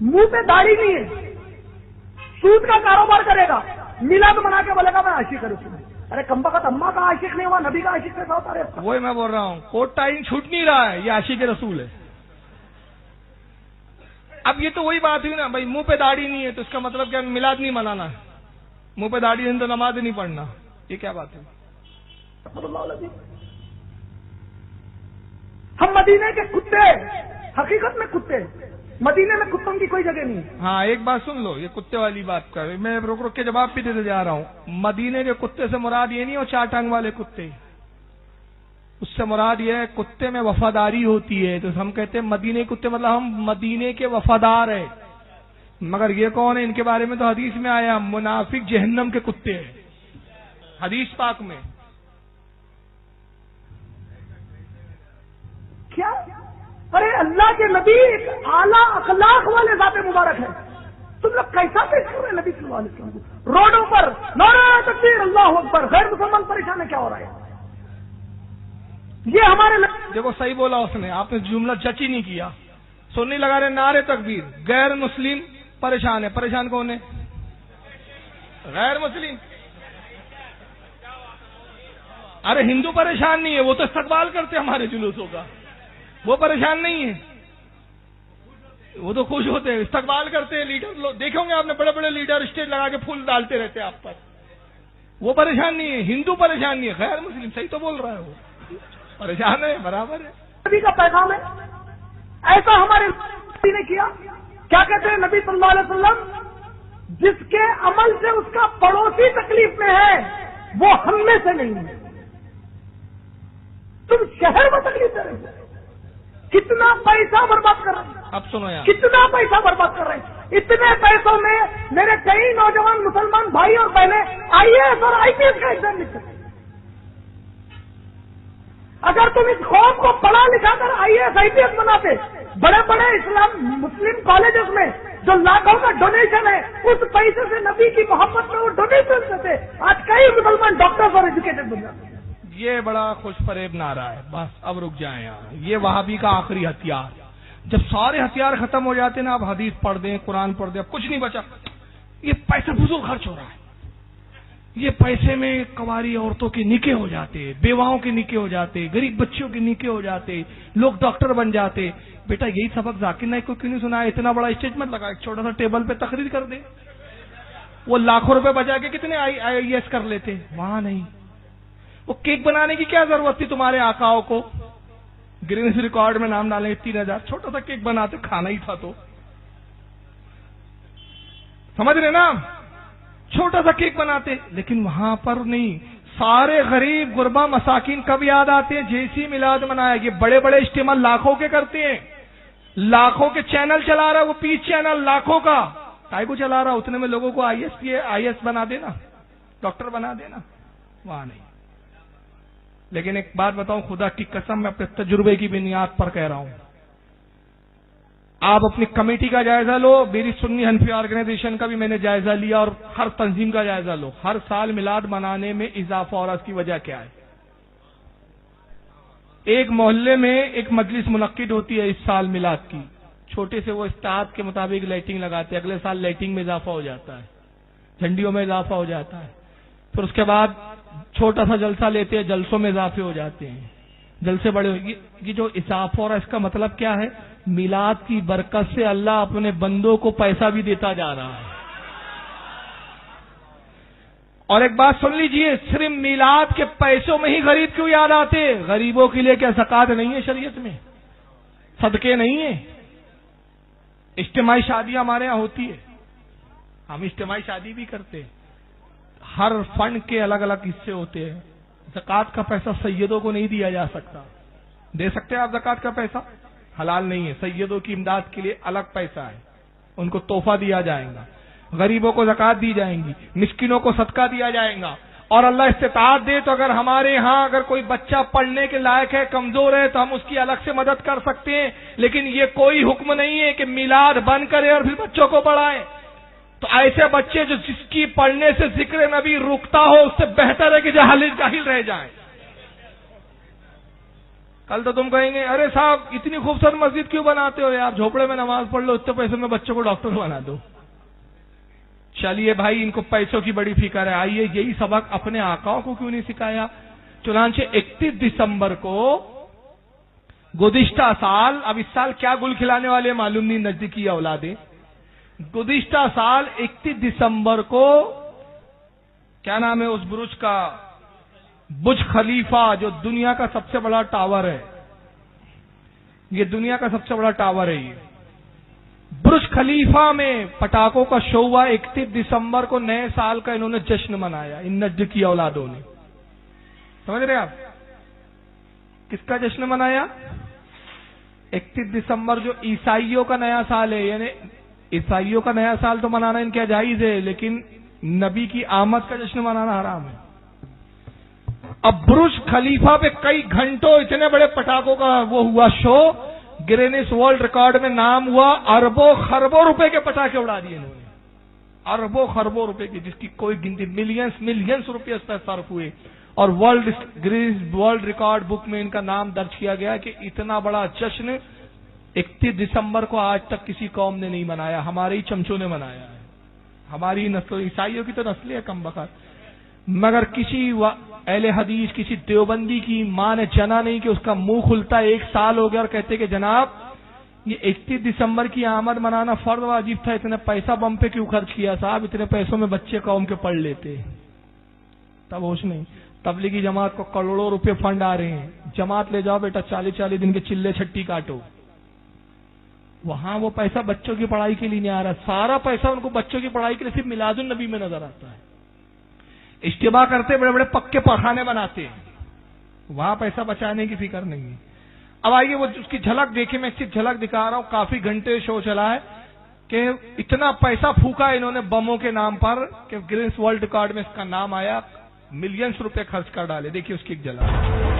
منہ پہ داڑھی نہیں ہے، سود کا کاروبار کرے گا، میلاد منا کے بولے گا میں عاشق رسول ہوں. ارے کمبخت اماں کا عاشق نہیں ہوا، نبی کا عاشق کیسا ہوتا ہے؟ وہی میں بول رہا ہوں، کوٹ ٹائم چھوٹ نہیں رہا ہے، یہ عاشق رسول ہے. اب یہ تو وہی بات ہوئی نا بھائی، منہ پہ داڑھی نہیں ہے تو اس کا مطلب کیا میلاد نہیں منانا ہے، منہ پہ داڑھی ہے تو نماز نہیں پڑھنا، یہ کیا بات ہے؟ ہم مدینے کے کتے، حقیقت میں کتے، مدینے میں کتوں کی کوئی جگہ نہیں ہے. ہاں ایک بات سن لو، یہ کتے والی بات کر میں رک رک کے جواب بھی دیتے جا رہا ہوں. مدینے کے کتے سے مراد یہ نہیں ہو چار ٹانگ والے کتے، اس سے مراد یہ ہے کتے میں وفاداری ہوتی ہے. تو ہم کہتے ہیں مدینے کتے مطلب ہم مدینے کے وفادار ہیں. مگر یہ کون ہے؟ ان کے بارے میں تو حدیث میں آیا منافق جہنم کے کتے ہیں، حدیث پاک میں. کیا؟ ارے اللہ کے نبی ایک اعلیٰ اخلاق والے ذات مبارک ہے، تم لوگ کیسا پیش کر رہے ہیں نبی صلی اللہ علیہ وسلم کو؟ روڈوں پر نعرہ تکبیر اللہ اکبر، غیر مسلمان پریشان ہے، کیا ہو رہا ہے؟ یہ ہمارے دیکھو صحیح بولا اس نے، آپ نے جملہ جچ ہی نہیں کیا. سنی لگا رہے نعرے تکبیر، غیر مسلم پریشان ہے. پریشان کون ہے؟ غیر مسلم. ارے ہندو پریشان نہیں ہے، وہ تو استقبال کرتے ہمارے جلوسوں کا، وہ پریشان نہیں ہے، وہ تو خوش ہوتے ہیں، استقبال کرتے ہیں. لیڈر لوگ دیکھیں گے آپ نے، بڑے بڑے لیڈر اسٹیج لگا کے پھول ڈالتے رہتے ہیں آپ پر، وہ پریشان نہیں ہے. ہندو پریشان نہیں ہے، غیر مسلم. صحیح تو بول رہا ہے، وہ پریشان ہے، برابر ہے. نبی کا پیغام ہے، ایسا ہمارے نبی نے کیا. کیا کہتے ہیں نبی صلی اللہ علیہ وسلم؟ جس کے عمل سے اس کا پڑوسی تکلیف میں ہے وہ ہم میں سے نہیں ہے. تم شہر میں تکلیف دے رہے ہو، کتنا پیسہ برباد کر رہے ہیں. اب سنو یار، کتنا پیسہ برباد کر رہے ہیں. اتنے پیسوں میں میرے کئی نوجوان مسلمان بھائی اور بہنیں آئی اے ایس اور آئی پی ایس کا ایگزام لکھ سکتے. اگر تم اس قوم کو پڑھا لکھا کر آئی A S I P S بناتے، بڑے بڑے اسلام مسلم کالجز میں جو لاکھوں کا ڈونیشن ہے اس پیسے سے نبی کی محبت میں وہ ڈونیشن دیتے، آج کئی مسلمان ڈاکٹرز اور ایجوکیٹڈ بن جاتے ہیں. یہ بڑا خوش فریب نعرہ ہے. بس اب رک جائیں یار، یہ وہابی کا آخری ہتھیار. جب سارے ہتھیار ختم ہو جاتے ہیں نا، اب حدیث پڑھ دیں، قرآن پڑھ دیں، اب کچھ نہیں بچا. یہ پیسہ فضول خرچ ہو رہا ہے. یہ پیسے میں کنواری عورتوں کے نکاح ہو جاتے، بیواؤں کے نکاح ہو جاتے، غریب بچوں کے نکاح ہو جاتے، لوگ ڈاکٹر بن جاتے. بیٹا یہی سبق ذاکر نائک کو کیوں نہیں سنایا؟ اتنا بڑا اسٹیج مت لگا، ایک چھوٹا سا ٹیبل پہ تقریر کر دے. وہ لاکھوں روپے بچا کے کتنے آئی اے ایس کر لیتے. وہاں نہیں. وہ کیک بنانے کی کیا ضرورت تھی تمہارے آقاؤں کو؟ گرینس ریکارڈ میں نام ڈالیں 3000، چھوٹا سا کیک بناتے، کھانا ہی تھا. تو سمجھ رہے نا، چھوٹا سا کیک بناتے. لیکن وہاں پر نہیں، سارے غریب غربا مساکین کب یاد آتے ہیں؟ جیسی میلاد منایا. یہ بڑے بڑے اجتماع لاکھوں کے کرتے ہیں، لاکھوں کے چینل چلا رہا ہے، وہ پیس چینل لاکھوں کا کائی کو چلا رہا، اتنے میں لوگوں کو آئی ایس بنا دینا، ڈاکٹر بنا دینا. وہاں نہیں. لیکن ایک بات بتاؤں، خدا کی قسم میں اپنے تجربے کی بنیاد پر کہہ رہا ہوں، آپ اپنی کمیٹی کا جائزہ لو، میری سنی حنفی آرگنائزیشن کا بھی میں نے جائزہ لیا، اور ہر تنظیم کا جائزہ لو. ہر سال میلاد منانے میں اضافہ اور اس کی وجہ کیا ہے؟ ایک محلے میں ایک مجلس منعقد ہوتی ہے اس سال میلاد کی، چھوٹے سے وہ استاد کے مطابق لائٹنگ لگاتے، اگلے سال لائٹنگ میں اضافہ ہو جاتا ہے، جھنڈیوں میں اضافہ ہو جاتا ہے. پھر اس کے بعد چھوٹا سا جلسہ لیتے ہیں، جلسوں میں اضافے ہو جاتے ہیں، جلسے بڑے. یہ جو اضافہ ہو رہا ہے اس کا مطلب کیا ہے؟ میلاد کی برکت سے اللہ اپنے بندوں کو پیسہ بھی دیتا جا رہا ہے. اور ایک بات سن لیجئے، صرف میلاد کے پیسوں میں ہی غریب کیوں یاد آتے؟ غریبوں کے لیے کیا زکوٰۃ نہیں ہے شریعت میں؟ صدقے نہیں ہیں؟ اجتماعی شادیاں ہمارے ہاں ہوتی ہے، ہم اجتماعی شادی بھی کرتے ہیں. ہر فنڈ کے الگ الگ حصے ہوتے ہیں. زکوٰۃ کا پیسہ سیدوں کو نہیں دیا جا سکتا. دے سکتے ہیں آپ زکوٰۃ کا پیسہ؟ حلال نہیں ہے. سیدوں کی امداد کے لیے الگ پیسہ ہے، ان کو تحفہ دیا جائے گا، غریبوں کو زکوٰۃ دی جائیں گی، مسکینوں کو صدقہ دیا جائے گا. اور اللہ استطاعت دے تو اگر ہمارے ہاں اگر کوئی بچہ پڑھنے کے لائق ہے، کمزور ہے، تو ہم اس کی الگ سے مدد کر سکتے ہیں. لیکن یہ کوئی حکم نہیں ہے کہ میلاد بند کرے اور پھر بچوں کو پڑھائیں. تو ایسے بچے جو جس کی پڑھنے سے ذکر نبی رکتا ہو، اس سے بہتر ہے کہ جاہل رہ جائیں. کل تو تم کہیں گے ارے صاحب اتنی خوبصورت مسجد کیوں بناتے ہو یار، جھوپڑے میں نماز پڑھ لو، اتنے پیسے میں بچوں کو ڈاکٹر بنا دو۔ چلیے بھائی ان کو پیسوں کی بڑی فکر ہے، آئیے یہی سبق اپنے آقاؤں کو کیوں نہیں سکھایا؟ چنانچہ 31 دسمبر کو گزشتہ سال، اب اس سال کیا گل کھلانے والے معلوم نہیں نزدیکی اولادیں، گزشتہ سال 31 دسمبر کو کیا نام ہے اس برج کا، برج خلیفہ جو دنیا کا سب سے بڑا ٹاور ہے، یہ دنیا کا سب سے بڑا ٹاور ہے، یہ برج خلیفہ میں پٹاخوں کا شو ہوا۔ 31 دسمبر کو نئے سال کا انہوں نے جشن منایا ان نزدیکی اولادوں نے، سمجھ رہے آپ کس کا جشن منایا؟ 31 دسمبر جو عیسائیوں کا نیا سال ہے، یعنی عیسائیوں کا نیا سال تو منانا ان کے جائز ہے، لیکن نبی کی آمد کا جشن منانا حرام ہے۔ اب برج خلیفہ پہ کئی گھنٹوں اتنے بڑے پٹاخوں کا وہ ہوا شو، گرینس ورلڈ ریکارڈ میں نام ہوا، اربوں خربوں روپے کے پٹاخے اڑا دیے انہوں نے، اربوں خربوں روپے کی، جس کی کوئی گنتی، ملینز روپے اس پر صرف ہوئے، اور گرینس ورلڈ ریکارڈ بک میں ان کا نام درج کیا گیا کہ اتنا بڑا جشن 31 دسمبر کو آج تک کسی قوم نے نہیں منایا، ہمارے ہی چمچوں نے منایا ہے، ہماری نسل، عیسائیوں کی تو نسل ہے کم بخت، مگر کسی اہل حدیث، کسی دیوبندی کی ماں نے جنا نہیں کہ اس کا منہ کھلتا 1 سال ہو گیا اور کہتے کہ جناب یہ 31 دسمبر کی آمد منانا فرض واجب تھا، اتنے پیسہ بم پہ کیوں خرچ کیا صاحب، اتنے پیسوں میں بچے قوم کے پڑھ لیتے، تب ہوش نہیں۔ تبلیغی جماعت کو کروڑوں روپے فنڈ آ رہے ہیں، جماعت لے جاؤ بیٹا، 40 دن کے چلے چھٹی کاٹو، وہاں وہ پیسہ بچوں کی پڑھائی کے لیے نہیں آ رہا، سارا پیسہ ان کو بچوں کی پڑھائی کے لیے صرف میلاد النبی میں نظر آتا ہے۔ اجتماع کرتے بڑے بڑے پکے پخانے بناتے ہیں، وہاں پیسہ بچانے کی فکر نہیں ہے۔ اب آئیے وہ اس کی جھلک دیکھیں، میں صرف جھلک دکھا رہا ہوں، کافی گھنٹے شو چلا ہے کہ اتنا پیسہ پھونکا انہوں نے بموں کے نام پر کہ گرینس ورلڈ ریکارڈ میں اس کا نام آیا، ملینز روپے خرچ کر ڈالے، دیکھیے اس کی ایک جھلک۔